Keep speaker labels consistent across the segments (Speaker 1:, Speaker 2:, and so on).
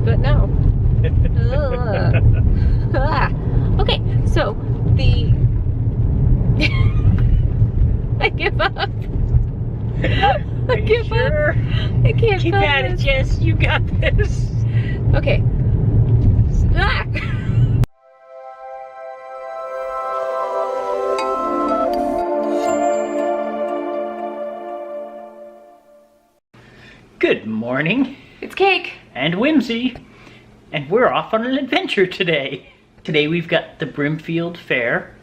Speaker 1: but no. Okay, so the... I give up. I give up. I can't
Speaker 2: Keep at it, Jess. You got this.
Speaker 1: Okay. Ah.
Speaker 2: Good morning.
Speaker 1: It's Cake.
Speaker 2: And Whimsy. And we're off on an adventure today. Today we've got the Brimfield Fair.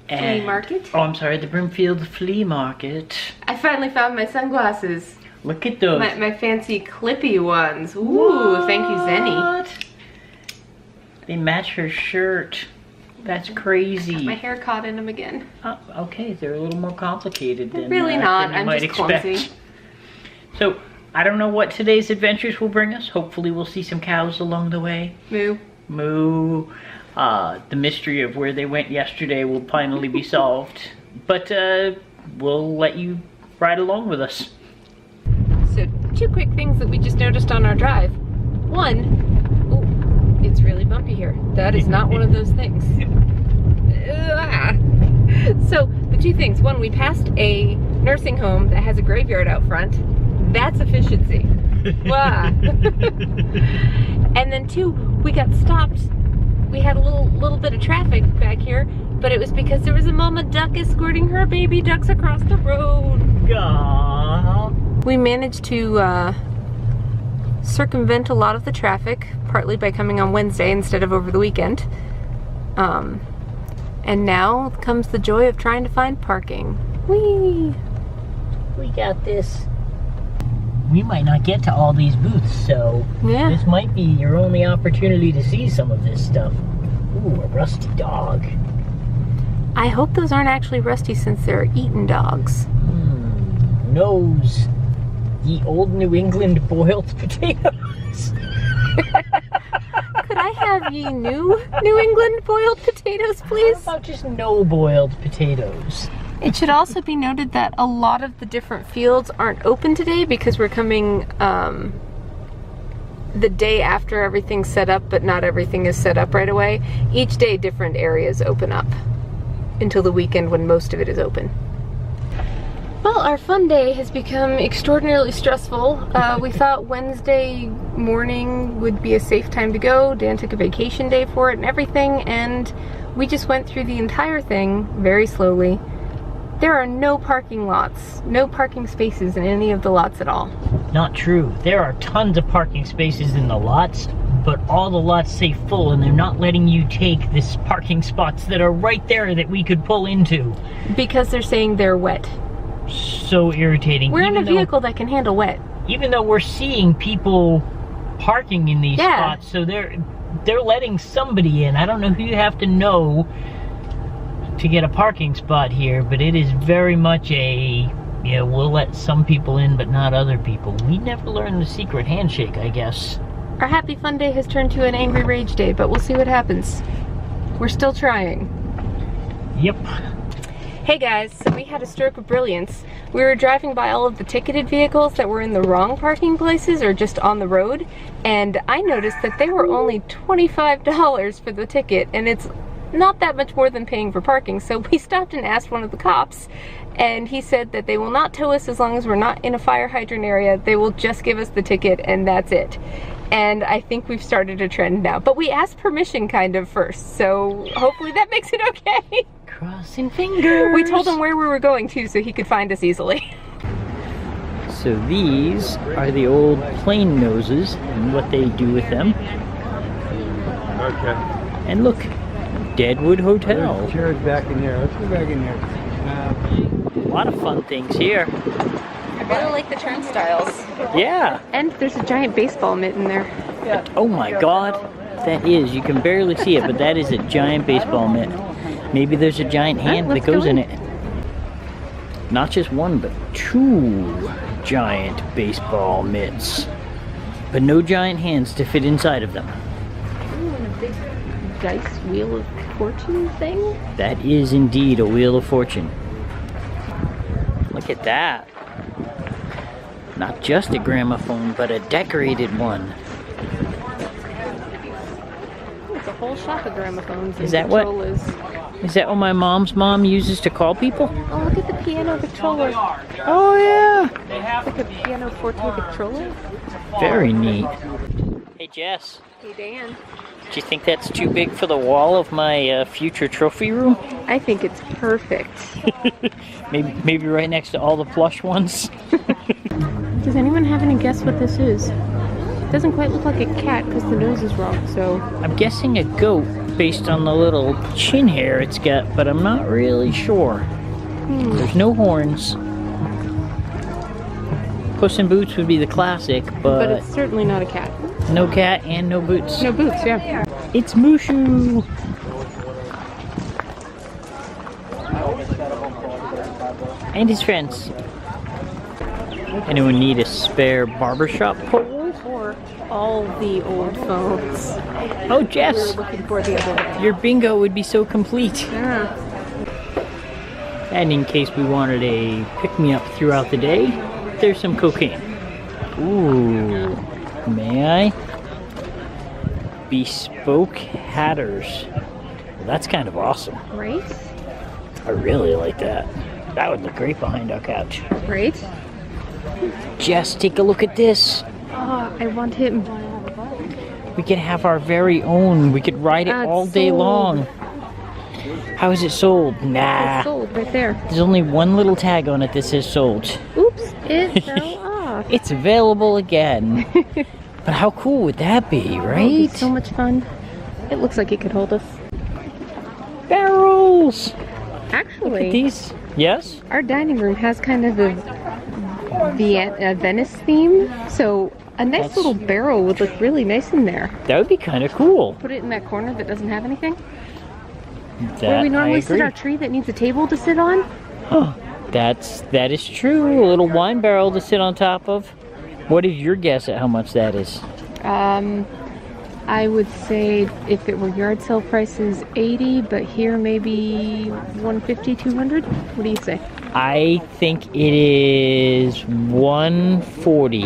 Speaker 1: Flea Market?
Speaker 2: Oh, I'm sorry, the Brimfield Flea Market.
Speaker 1: I finally found my sunglasses.
Speaker 2: Look at those.
Speaker 1: My fancy clippy ones. Ooh,
Speaker 2: What?
Speaker 1: thank you, Zenny.
Speaker 2: They match her shirt. That's crazy.
Speaker 1: My hair caught in them again.
Speaker 2: Oh, okay, they're a little more complicated than
Speaker 1: Really not.
Speaker 2: than you
Speaker 1: I'm
Speaker 2: might
Speaker 1: just
Speaker 2: expect.
Speaker 1: clumsy.
Speaker 2: So, I don't know what today's adventures will bring us. Hopefully we'll see some cows along the way.
Speaker 1: Moo.
Speaker 2: Moo. The mystery of where they went yesterday will finally be solved. But we'll let you ride along with us.
Speaker 1: So, two quick things that we just noticed on our drive. One, ooh, it's really bumpy here. That is not one of those things. So, the two things. One, we passed a nursing home that has a graveyard out front. That's efficiency. Wow. And then two, we got stopped. We had a little bit of traffic back here, but it was because there was a mama duck escorting her baby ducks across the road.
Speaker 2: Aww.
Speaker 1: We managed to circumvent a lot of the traffic, partly by coming on Wednesday instead of over the weekend. And now comes the joy of trying to find parking. Whee!
Speaker 2: We got this. We might not get to all these booths, so
Speaker 1: Yeah.
Speaker 2: this might be your only opportunity to see some of this stuff. Ooh, a rusty dog.
Speaker 1: I hope those aren't actually rusty since they're eaten dogs.
Speaker 2: Nose. Ye old New England boiled potatoes.
Speaker 1: Could I have ye New England boiled potatoes, please?
Speaker 2: How about just no boiled potatoes?
Speaker 1: It should also be noted that a lot of the different fields aren't open today because we're coming the day after everything's set up, but not everything is set up right away. Each day different areas open up until the weekend when most of it is open. Well, our fun day has become extraordinarily stressful. We thought Wednesday morning would be a safe time to go. Dan took a vacation day for it and everything, and we just went through the entire thing very slowly. There are no parking lots, no parking spaces in any of the lots at all.
Speaker 2: Not true. There are tons of parking spaces in the lots, but all the lots say full, and they're not letting you take this parking spots that are right there that we could pull into.
Speaker 1: Because they're saying they're wet.
Speaker 2: So irritating.
Speaker 1: We're in a vehicle that can handle wet.
Speaker 2: Even though we're seeing people parking in these spots, so they're letting somebody in. I don't know who you have to know to get a parking spot here, but it is very much a, yeah, we'll let some people in but not other people. We never learned the secret handshake, I guess.
Speaker 1: Our happy fun day has turned to an angry rage day, but we'll see what happens. We're still trying.
Speaker 2: Yep.
Speaker 1: Hey guys, so we had a stroke of brilliance. We were driving by all of the ticketed vehicles that were in the wrong parking places or just on the road, and I noticed that they were only $25 for the ticket, and it's not that much more than paying for parking. So we stopped and asked one of the cops, and he said that they will not tow us as long as we're not in a fire hydrant area. They will just give us the ticket and that's it. And I think we've started a trend now. But we asked permission kind of first, so hopefully that makes it okay.
Speaker 2: Crossing fingers.
Speaker 1: We told him where we were going to so he could find us easily.
Speaker 2: So these are the old plane noses and what they do with them.
Speaker 3: Okay.
Speaker 2: And look, Deadwood Hotel.
Speaker 3: There's chairs back in there. Let's go back in there.
Speaker 2: A lot of fun things here.
Speaker 1: I really like the turnstiles.
Speaker 2: Yeah.
Speaker 1: And there's a giant baseball mitt in there.
Speaker 2: Oh my god. That is, you can barely see it, but that is a giant baseball mitt. Maybe there's a giant hand that goes in it. Not just one, but two giant baseball mitts. But no giant hands to fit inside of them.
Speaker 1: Ooh, and a big dice wheel of fortune thing?
Speaker 2: That is indeed a wheel of fortune. Look at that. Not just a gramophone, but a decorated one.
Speaker 1: whole shop of gramophones.
Speaker 2: Is that what? Is that what my mom's mom uses to call people?
Speaker 1: Oh, look at the piano Victrola.
Speaker 2: Oh yeah.
Speaker 1: It's like a piano forte Victrola.
Speaker 2: Very neat. Hey Jess.
Speaker 1: Hey Dan.
Speaker 2: Do you think that's too big for the wall of my future trophy room?
Speaker 1: I think it's perfect.
Speaker 2: maybe right next to all the plush ones.
Speaker 1: Does anyone have any guess what this is? It doesn't quite look like a cat because the nose is wrong, so...
Speaker 2: I'm guessing a goat based on the little chin hair it's got, but I'm not really sure. There's no horns. Puss in Boots would be the classic,
Speaker 1: but it's certainly not a cat.
Speaker 2: No cat and no boots.
Speaker 1: No boots, yeah.
Speaker 2: It's Mushu! And his friends. Anyone need a spare barbershop pole?
Speaker 1: Or all the old phones.
Speaker 2: Oh, Jess!
Speaker 1: We're looking for the other one.
Speaker 2: Your bingo would be so complete.
Speaker 1: Yeah.
Speaker 2: And in case we wanted a pick-me-up throughout the day, there's some cocaine. Ooh. May I? Bespoke hatters. Well, that's kind of awesome.
Speaker 1: Right?
Speaker 2: I really like that. That would look great behind our couch.
Speaker 1: Right?
Speaker 2: Jess, take a look at this.
Speaker 1: Oh, I want him.
Speaker 2: We could have our very own. We could ride it all day long. How is it sold? Nah.
Speaker 1: It's sold right there.
Speaker 2: There's only one little tag on it that says sold.
Speaker 1: Oops, it fell off.
Speaker 2: It's available again. But how cool would that be, right?
Speaker 1: It would be so much fun. It looks like it could hold us.
Speaker 2: Barrels!
Speaker 1: Actually,
Speaker 2: Look at these. Yes?
Speaker 1: our dining room has kind of a Venice theme, so a nice little barrel would look really nice in there.
Speaker 2: That would be kind of cool.
Speaker 1: Put it in that corner that doesn't have anything.
Speaker 2: Where
Speaker 1: we normally sit our tree that needs a table to sit on.
Speaker 2: Huh. That is true. A little wine barrel to sit on top of. What is your guess at how much that is?
Speaker 1: I would say if it were yard sale prices 80, but here maybe 150, 200. What do you say?
Speaker 2: I think it is 140.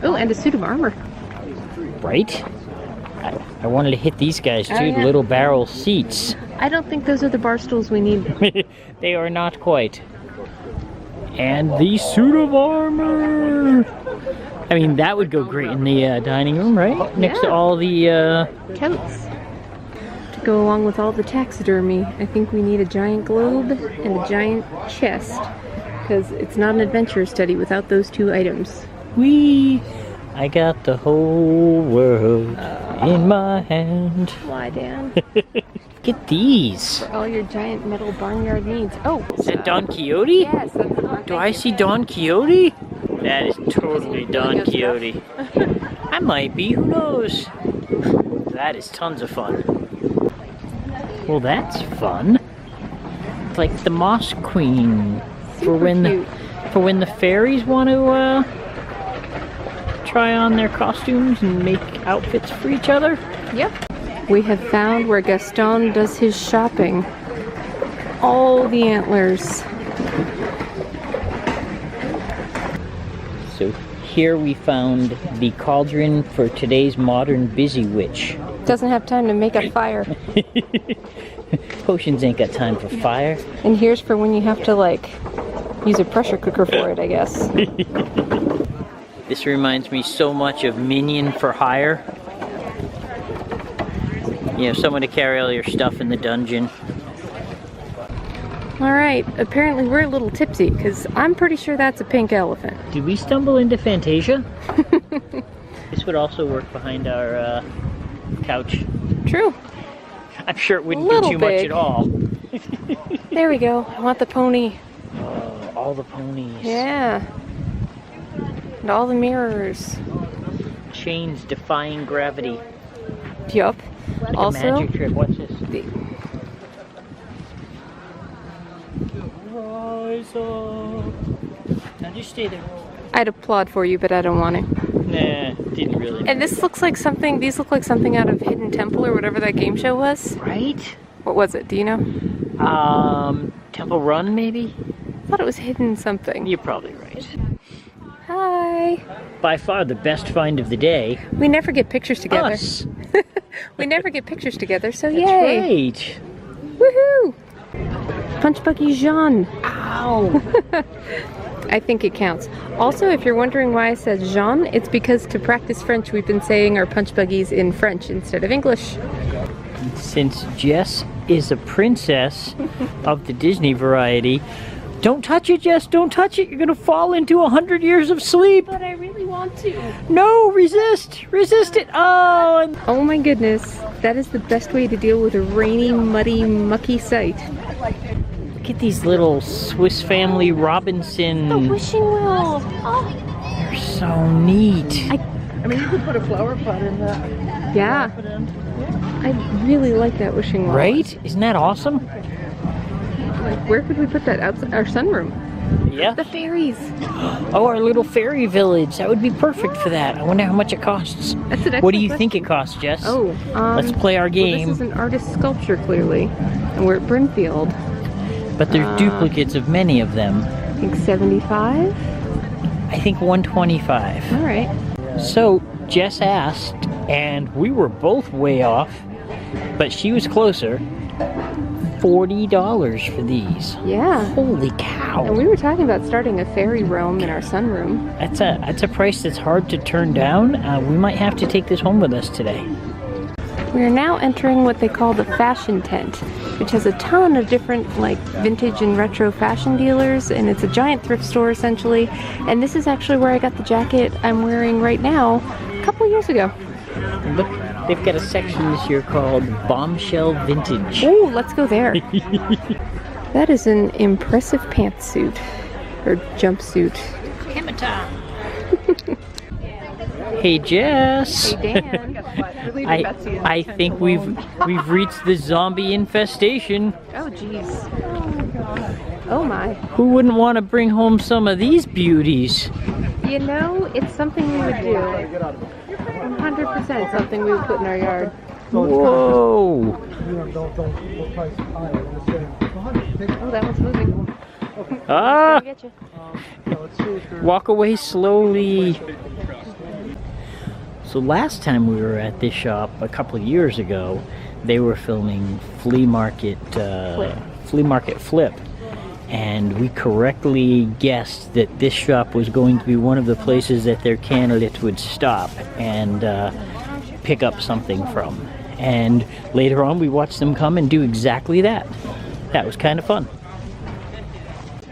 Speaker 1: Oh, and a suit of armor.
Speaker 2: Right? I wanted to hit these guys too,
Speaker 1: yeah.
Speaker 2: the little barrel seats.
Speaker 1: I don't think those are the bar stools we need.
Speaker 2: They are not quite. And the suit of armor! I mean, that would go great in the dining room, right? Next to all the...
Speaker 1: Totes. To go along with all the taxidermy, I think we need a giant globe and a giant chest. Because it's not an adventure study without those two items.
Speaker 2: Whee! I got the whole world in my hand.
Speaker 1: Why, Dan?
Speaker 2: Look at these.
Speaker 1: For all your giant metal barnyard needs. Oh!
Speaker 2: Is that Don Quixote?
Speaker 1: Yes, that's the one.
Speaker 2: Do I see Don Quixote? That is totally Don Quixote. I might be, who knows? That is tons of fun. Well, that's fun. It's like the Moss Queen for when the fairies want to try on their costumes and make outfits for each other.
Speaker 1: Yep. We have found where Gaston does his shopping. All the antlers.
Speaker 2: So here we found the cauldron for today's modern busy witch.
Speaker 1: Doesn't have time to make a fire.
Speaker 2: Potions ain't got time for fire.
Speaker 1: And here's for when you have to, like, use a pressure cooker for it, I guess.
Speaker 2: This reminds me so much of Minion for Hire. You know, someone to carry all your stuff in the dungeon.
Speaker 1: Alright, apparently we're a little tipsy, because I'm pretty sure that's a pink elephant.
Speaker 2: Did we stumble into Fantasia? This would also work behind our couch.
Speaker 1: True.
Speaker 2: I'm sure it wouldn't do too much at all.
Speaker 1: There we go. I want the pony.
Speaker 2: Oh, all the ponies.
Speaker 1: Yeah. And all the mirrors.
Speaker 2: Chains defying gravity.
Speaker 1: Yup.
Speaker 2: Like
Speaker 1: Also,
Speaker 2: a magic trick. What's this? Rise up. Now just stay there.
Speaker 1: I'd applaud for you, but I don't want to.
Speaker 2: Nah, didn't really.
Speaker 1: And this looks like something, these look like something out of Hidden Temple or whatever that game show was.
Speaker 2: Right?
Speaker 1: What was it? Do you know?
Speaker 2: Temple Run maybe?
Speaker 1: I thought it was Hidden something.
Speaker 2: You're probably right.
Speaker 1: Hi.
Speaker 2: By far the best find of the day.
Speaker 1: We never get pictures together.
Speaker 2: Us.
Speaker 1: We never get pictures together, so
Speaker 2: That's
Speaker 1: yay!
Speaker 2: right.
Speaker 1: Woohoo! Punch Buggy Jean.
Speaker 2: Ow!
Speaker 1: I think it counts. Also, if you're wondering why I said Jean, it's because to practice French, we've been saying our punch buggies in French instead of English.
Speaker 2: Since Jess is a princess of the Disney variety, don't touch it, Jess, don't touch it. You're gonna fall into 100 years of sleep.
Speaker 1: But I really want to.
Speaker 2: No, resist it. Oh,
Speaker 1: Oh my goodness, that is the best way to deal with a rainy, muddy, mucky sight.
Speaker 2: look at these little Swiss Family Robinson.
Speaker 1: The wishing well. Oh.
Speaker 2: They're so neat.
Speaker 3: I mean, you could put a flower pot in that.
Speaker 1: Yeah. I really like that wishing well.
Speaker 2: Right? Isn't that awesome?
Speaker 1: Like, where could we put that? Outside our sunroom.
Speaker 2: Yeah.
Speaker 1: The fairies.
Speaker 2: Oh, our little fairy village. That would be perfect for that. I wonder how much it costs.
Speaker 1: That's an
Speaker 2: What do you
Speaker 1: excellent
Speaker 2: think it costs, Jess?
Speaker 1: Oh,
Speaker 2: Let's play our game.
Speaker 1: Well, this is an artist sculpture, clearly. And we're at Brimfield.
Speaker 2: But there's duplicates of many of them.
Speaker 1: I think 75?
Speaker 2: I think 125.
Speaker 1: All right.
Speaker 2: So, Jess asked, and we were both way off, but she was closer. $40 for these.
Speaker 1: Yeah.
Speaker 2: Holy cow.
Speaker 1: And we were talking about starting a fairy realm in our sunroom.
Speaker 2: That's a price that's hard to turn down. We might have to take this home with us today.
Speaker 1: We are now entering what they call the fashion tent, which has a ton of different like vintage and retro fashion dealers, and it's a giant thrift store essentially. And this is actually where I got the jacket I'm wearing right now a couple years ago.
Speaker 2: Look, they've got a section this year called Bombshell Vintage.
Speaker 1: Oh, let's go there. That is an impressive pantsuit or jumpsuit.
Speaker 2: Hammer time. Hey Jess.
Speaker 1: Hey Dan.
Speaker 2: I think we've reached the zombie infestation.
Speaker 1: Oh jeez. Oh my.
Speaker 2: Who wouldn't want to bring home some of these beauties?
Speaker 1: You know, it's something we would do. 100% something we would put in our yard.
Speaker 2: Whoa.
Speaker 1: Oh, that one's moving.
Speaker 2: Ah!
Speaker 1: Get you.
Speaker 2: Walk away slowly. So last time we were at this shop a couple of years ago, they were filming Flea Market Flip, and we correctly guessed that this shop was going to be one of the places that their candidates would stop and pick up something from. And later on, we watched them come and do exactly that. That was kind of fun.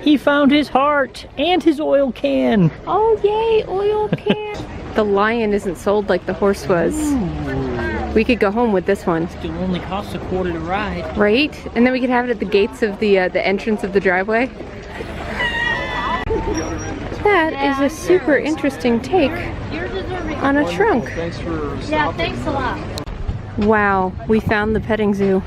Speaker 2: He found his heart and his oil can.
Speaker 1: Oh yay, oil can. The lion isn't sold like the horse was.
Speaker 2: Ooh.
Speaker 1: We could go home with this one.
Speaker 2: Still only costs $0.25 to ride.
Speaker 1: Right? And then we could have it at the gates of the entrance of the driveway. That is a super interesting take on a trunk.
Speaker 4: Yeah, thanks a lot.
Speaker 1: Wow, we found the petting zoo.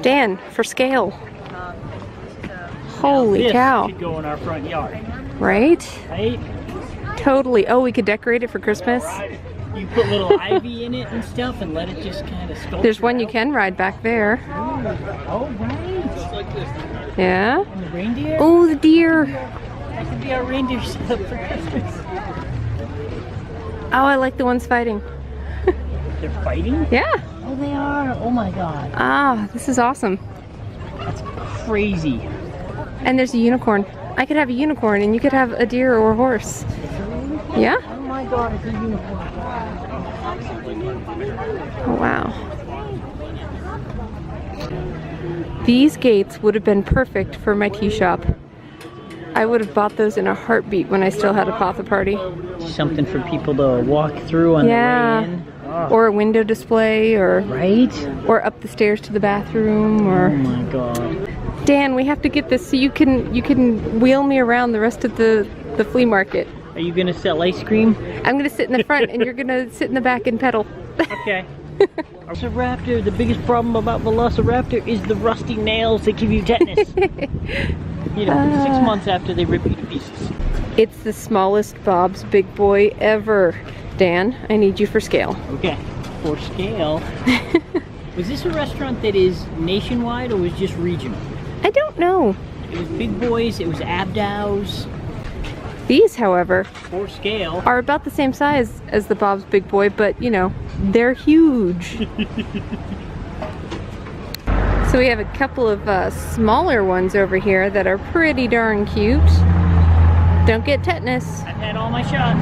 Speaker 1: Dan, for scale. Holy cow.
Speaker 2: This could go in our front yard.
Speaker 1: Right?
Speaker 2: Right?
Speaker 1: Totally. Oh, we could decorate it for Christmas.
Speaker 2: You put little ivy in it and stuff and let it just kind of sculpt.
Speaker 1: There's one you can ride back there.
Speaker 2: Oh, right.
Speaker 1: Yeah?
Speaker 2: And the reindeer?
Speaker 1: Oh, the deer.
Speaker 2: That could be our reindeer setup for Christmas.
Speaker 1: Oh, I like the ones fighting.
Speaker 2: They're fighting?
Speaker 1: Yeah.
Speaker 2: Oh, they are. Oh, my God.
Speaker 1: Ah, this is awesome.
Speaker 2: That's crazy.
Speaker 1: And there's a unicorn. I could have a unicorn and you could have a deer or a horse. Yeah?
Speaker 2: Oh, my God. It's a unicorn.
Speaker 1: Oh, wow. These gates would have been perfect for my tea shop. I would have bought those in a heartbeat when I still had a Potha party.
Speaker 2: Something for people to walk through on the way in. Oh.
Speaker 1: Or a window display, or
Speaker 2: Right?
Speaker 1: or up the stairs to the bathroom, or
Speaker 2: Oh my God.
Speaker 1: Dan, we have to get this so you can wheel me around the rest of the flea market.
Speaker 2: Are you gonna sell ice cream?
Speaker 1: I'm gonna sit in the front and you're gonna sit in the back and pedal.
Speaker 2: Okay. Velociraptor, the biggest problem about Velociraptor is the rusty nails that give you tetanus. You know, 6 months after they rip you to pieces.
Speaker 1: It's the smallest Bob's Big Boy ever. Dan, I need you for scale.
Speaker 2: Okay, for scale. Was this a restaurant that is nationwide or was just regional?
Speaker 1: I don't know.
Speaker 2: It was Big Boys, it was Abdow's.
Speaker 1: These, however,
Speaker 2: for scale,
Speaker 1: are about the same size as the Bob's Big Boy, but you know, they're huge. So we have a couple of smaller ones over here that are pretty darn cute. Don't get tetanus.
Speaker 2: I've had all my shots.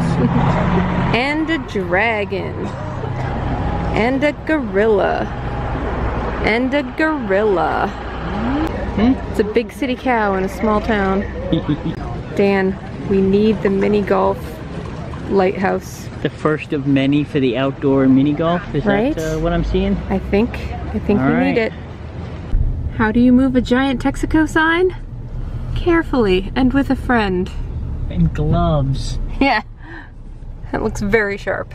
Speaker 1: And a dragon. And a gorilla. And a gorilla. It's a big city cow in a small town. Dan, we need the mini golf lighthouse.
Speaker 2: The first of many for the outdoor mini golf. Is
Speaker 1: right?
Speaker 2: that what I'm seeing?
Speaker 1: I think we
Speaker 2: right.
Speaker 1: need it. How do you move a giant Texaco sign? Carefully and with a friend.
Speaker 2: And gloves.
Speaker 1: Yeah, that looks very sharp.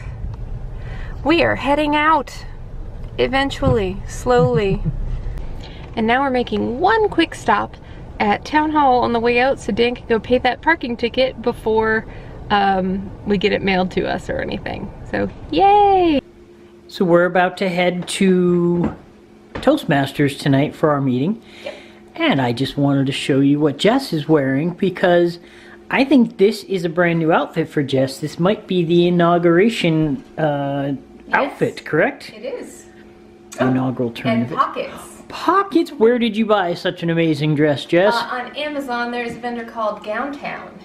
Speaker 1: We are heading out. Eventually, slowly. And now we're making one quick stop at Town Hall on the way out so Dan can go pay that parking ticket before we get it mailed to us or anything. So, yay!
Speaker 2: So we're about to head to Toastmasters tonight for our meeting.
Speaker 1: Yep.
Speaker 2: And I just wanted to show you what Jess is wearing because I think this is a brand new outfit for Jess. This might be the inauguration outfit, correct?
Speaker 1: It is.
Speaker 2: The inaugural turn of
Speaker 1: And
Speaker 2: it.
Speaker 1: pockets.
Speaker 2: Pockets? Where did you buy such an amazing dress, Jess?
Speaker 1: On Amazon, there's a vendor called Gowntown.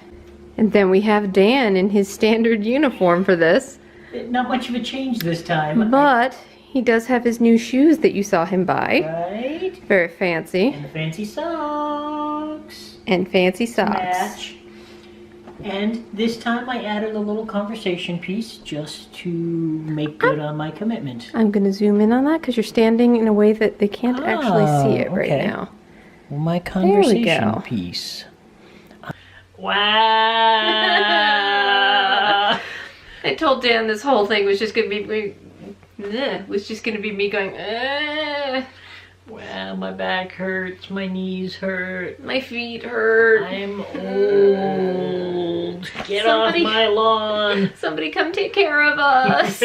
Speaker 1: And then we have Dan in his standard uniform for this.
Speaker 2: Not much of a change this time.
Speaker 1: But he does have his new shoes that you saw him buy.
Speaker 2: Right.
Speaker 1: Very fancy.
Speaker 2: And the fancy socks.
Speaker 1: And fancy socks.
Speaker 2: Match. And this time I added a little conversation piece just to make good on my commitment.
Speaker 1: I'm going to zoom in on that because you're standing in a way that they can't actually see it right
Speaker 2: okay.
Speaker 1: now.
Speaker 2: Well, my conversation
Speaker 1: go.
Speaker 2: piece. Wow!
Speaker 1: I told Dan this whole thing was just going to be me going,
Speaker 2: Wow, my back hurts, my knees hurt,
Speaker 1: my feet hurt.
Speaker 2: I'm old. Get off my lawn.
Speaker 1: Somebody come take care of us.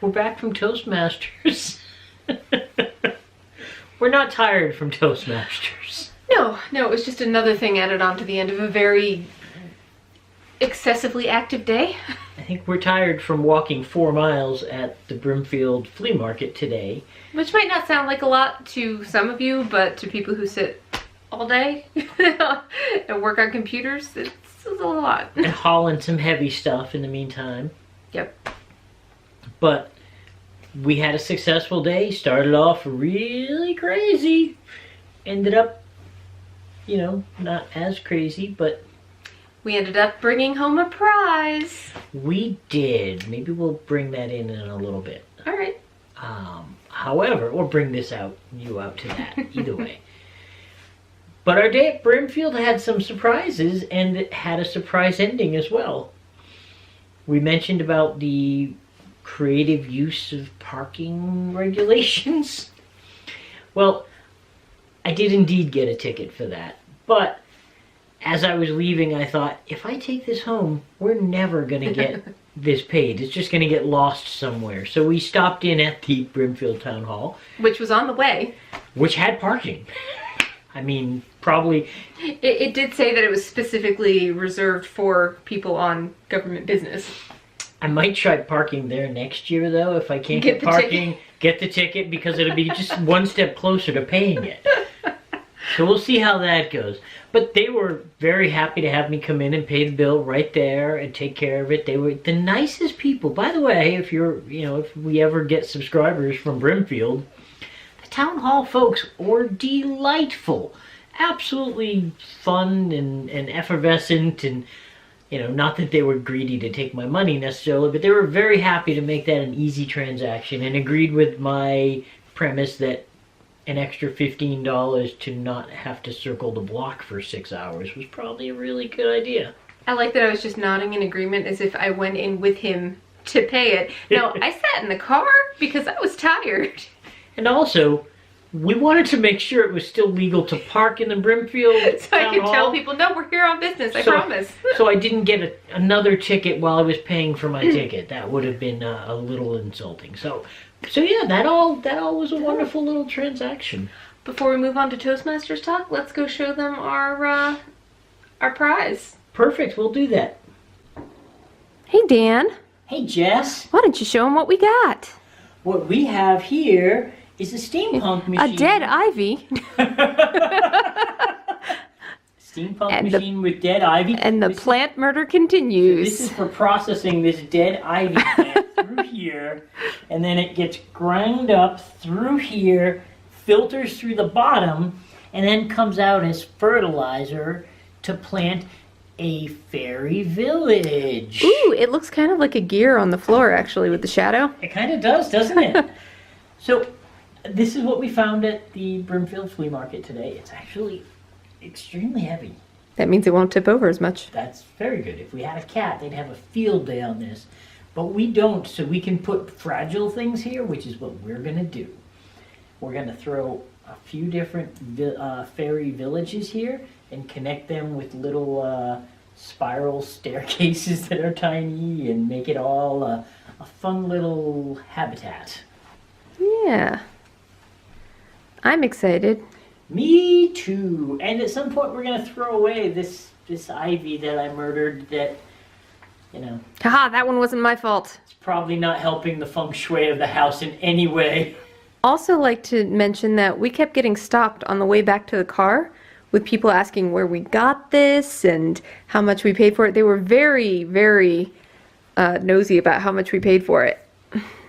Speaker 2: We're back from Toastmasters. We're not tired from Toastmasters.
Speaker 1: No, it was just another thing added on to the end of a very excessively active day.
Speaker 2: I think we're tired from walking 4 miles at the Brimfield Flea Market today.
Speaker 1: Which might not sound like a lot to some of you, but to people who sit all day and work on computers, it's a lot.
Speaker 2: And hauling some heavy stuff in the meantime.
Speaker 1: Yep.
Speaker 2: But we had a successful day. Started off really crazy. Ended up, you know, not as crazy, but
Speaker 1: we ended up bringing home a prize.
Speaker 2: we did. Maybe we'll bring that in a little bit.
Speaker 1: All right.
Speaker 2: However, or bring this out, you out to that, either way. But our day at Brimfield had some surprises, and it had a surprise ending as well. We mentioned about the creative use of parking regulations. Well, I did indeed get a ticket for that, but as I was leaving, I thought, if I take this home, we're never going to get this paid. It's just going to get lost somewhere. So we stopped in at the Brimfield Town Hall.
Speaker 1: Which was on the way.
Speaker 2: Which had parking. I mean, probably...
Speaker 1: It did say that it was specifically reserved for people on government business.
Speaker 2: I might try parking there next year, though, if I can't get parking. Get the ticket, because it'll be just one step closer to paying it. So we'll see how that goes. But they were very happy to have me come in and pay the bill right there and take care of it. They were the nicest people. By the way, if if we ever get subscribers from Brimfield, the town hall folks were delightful. Absolutely fun and effervescent, and not that they were greedy to take my money necessarily, but they were very happy to make that an easy transaction and agreed with my premise that an extra $15 to not have to circle the block for 6 hours was probably a really good idea.
Speaker 1: I like that I was just nodding in agreement as if I went in with him to pay it. No, I sat in the car because I was tired.
Speaker 2: And also, we wanted to make sure it was still legal to park in the Brimfield
Speaker 1: so I could tell people, no, we're here on business, I promise.
Speaker 2: So I didn't get another ticket while I was paying for my ticket. That would have been a little insulting. So yeah, that all was a wonderful little transaction.
Speaker 1: Before we move on to Toastmasters talk, let's go show them our our prize.
Speaker 2: Perfect, we'll do that.
Speaker 1: Hey, Dan.
Speaker 2: Hey, Jess.
Speaker 1: Why don't you show them what we got?
Speaker 2: What we have here is a steampunk machine.
Speaker 1: A dead ivy.
Speaker 2: Steampunk machine with dead ivy.
Speaker 1: And the plant murder continues.
Speaker 2: This is for processing this dead ivy plant through here. And then it gets ground up through here, filters through the bottom, and then comes out as fertilizer to plant a fairy village.
Speaker 1: Ooh, it looks kind of like a gear on the floor, actually, with the shadow.
Speaker 2: It kind of does, doesn't it? So, this is what we found at the Brimfield Flea Market today. It's actually extremely heavy.
Speaker 1: That means it won't tip over as much.
Speaker 2: That's very good. If we had a cat, they'd have a field day on this. But we don't, so we can put fragile things here, which is what we're going to do. We're going to throw a few different fairy villages here and connect them with little spiral staircases that are tiny and make it all a fun little habitat.
Speaker 1: Yeah. I'm excited.
Speaker 2: Me too. And at some point we're going to throw away this ivy that I murdered that, you know.
Speaker 1: Haha, that one wasn't my fault.
Speaker 2: It's probably not helping the feng shui of the house in any way.
Speaker 1: Also like to mention that we kept getting stopped on the way back to the car with people asking where we got this and how much we paid for it. They were very, very nosy about how much we paid for it.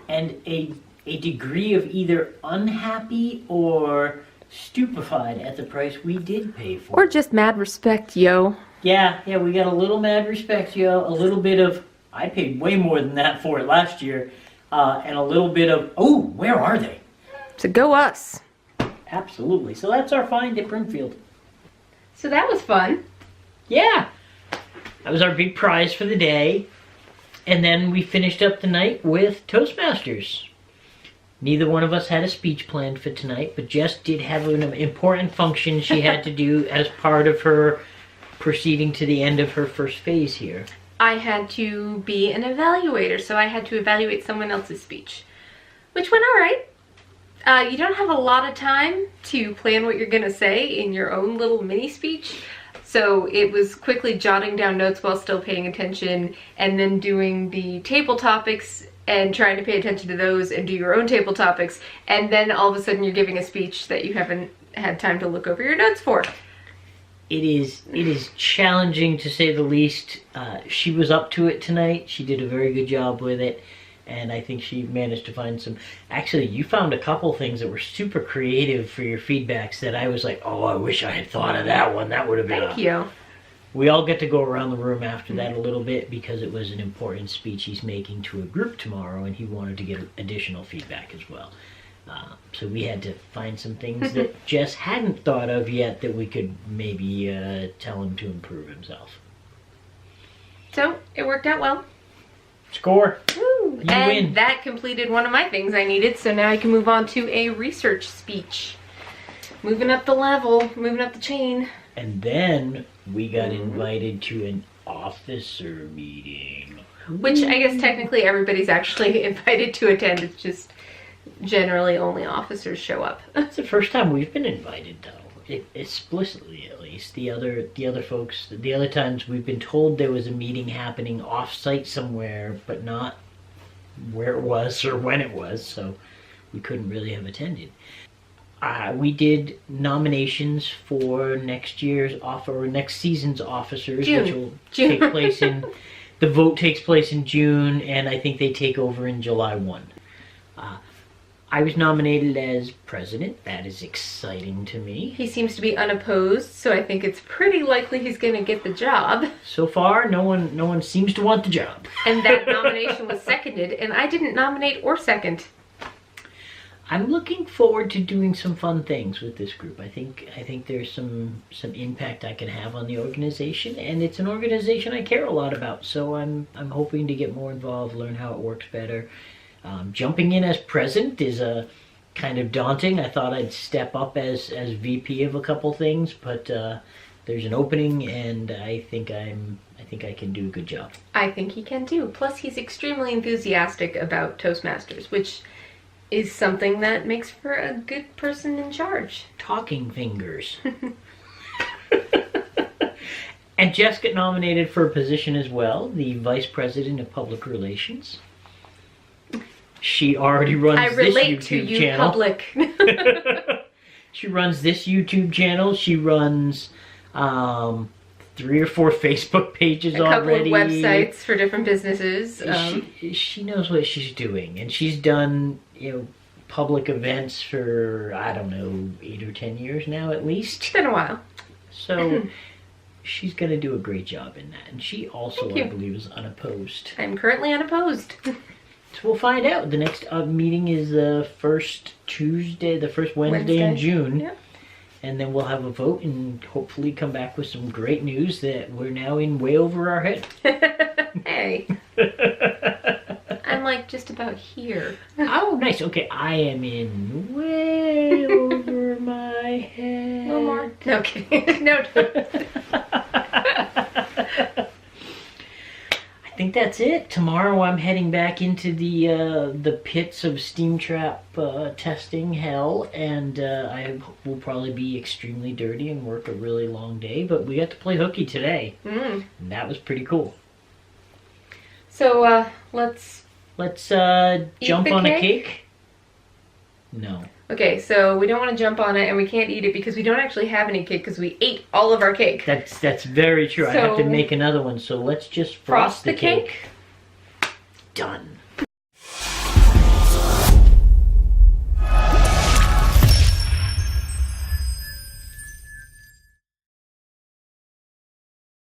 Speaker 2: And a degree of either unhappy or stupefied at the price we did pay for.
Speaker 1: Or just mad respect, yo.
Speaker 2: Yeah, we got a little mad respect, yo. A little bit of, I paid way more than that for it last year. And a little bit of, oh, where are they?
Speaker 1: So go us.
Speaker 2: Absolutely. So that's our find at Brimfield.
Speaker 1: So that was fun.
Speaker 2: Yeah. That was our big prize for the day. And then we finished up the night with Toastmasters. Neither one of us had a speech planned for tonight, but Jess did have an important function she had to do as part of her proceeding to the end of her first phase here.
Speaker 1: I had to be an evaluator, so I had to evaluate someone else's speech, which went all right. You don't have a lot of time to plan what you're gonna say in your own little mini speech, so it was quickly jotting down notes while still paying attention, and then doing the table topics and trying to pay attention to those and do your own table topics, and then all of a sudden you're giving a speech that you haven't had time to look over your notes for.
Speaker 2: It is challenging to say the least. She was up to it tonight. She did a very good job with it. And I think she managed to find some... Actually, you found a couple things that were super creative for your feedbacks that I was like, oh, I wish I had thought of that one. That would have been...
Speaker 1: Thank you.
Speaker 2: We all get to go around the room after that a little bit because it was an important speech he's making to a group tomorrow and he wanted to get additional feedback as well. So we had to find some things that Jess hadn't thought of yet that we could maybe tell him to improve himself.
Speaker 1: So, it worked out well.
Speaker 2: Score!
Speaker 1: Woo.
Speaker 2: You
Speaker 1: And
Speaker 2: win.
Speaker 1: that completed one of my things I needed, so now I can move on to a research speech. Moving up the level, moving up the chain.
Speaker 2: And then we got invited to an officer meeting.
Speaker 1: Which I guess technically everybody's actually invited to attend. It's just generally only officers show up.
Speaker 2: It's the first time we've been invited, though. Explicitly, at least. The other folks, the other times we've been told there was a meeting happening off-site somewhere, but not where it was or when it was, so we couldn't really have attended. We did nominations for next season's officers,
Speaker 1: June.
Speaker 2: which will take place in... The vote takes place in June, and I think they take over in July 1. I was nominated as president. That is exciting to me.
Speaker 1: He seems to be unopposed, so I think it's pretty likely he's going to get the job.
Speaker 2: So far, no one seems to want the job.
Speaker 1: And that nomination was seconded, and I didn't nominate or second.
Speaker 2: I'm looking forward to doing some fun things with this group. I think there's some impact I can have on the organization, and it's an organization I care a lot about. So I'm hoping to get more involved, learn how it works better. Jumping in as president is kind of daunting. I thought I'd step up as VP of a couple things, but there's an opening, and I think I can do a good job.
Speaker 1: I think he can too. Plus, he's extremely enthusiastic about Toastmasters, which is something that makes for a good person in charge.
Speaker 2: Talking fingers. And Jess got nominated for a position as well, the Vice President of Public Relations. She already runs
Speaker 1: I
Speaker 2: this
Speaker 1: relate
Speaker 2: YouTube
Speaker 1: to you,
Speaker 2: channel.
Speaker 1: public.
Speaker 2: She runs this YouTube channel. She runs 3 or 4 Facebook pages
Speaker 1: A couple
Speaker 2: already.
Speaker 1: of websites for different businesses.
Speaker 2: She knows what she's doing, and she's done public events for, I don't know, 8 or 10 years now at least.
Speaker 1: It's been a while.
Speaker 2: So she's going to do a great job in that. And she also, I believe, is unopposed.
Speaker 1: I'm currently unopposed.
Speaker 2: So we'll find out. The next meeting is the first Wednesday in June.
Speaker 1: Yep.
Speaker 2: And then we'll have a vote and hopefully come back with some great news that we're now in way over our head.
Speaker 1: Hey. I'm like just about here.
Speaker 2: Oh, nice. Okay, I am in way over my head.
Speaker 1: No more. No kidding. No.
Speaker 2: I think that's it. Tomorrow I'm heading back into the pits of steam trap testing hell, and I will probably be extremely dirty and work a really long day. But we got to play hooky today, and that was pretty cool.
Speaker 1: So let's
Speaker 2: jump
Speaker 1: the
Speaker 2: on a
Speaker 1: cake?
Speaker 2: cake. No.
Speaker 1: Okay, so we don't want to jump on it, and we can't eat it because we don't actually have any cake because we ate all of our cake.
Speaker 2: That's very true. I have to make another one, so let's just frost the cake. Done.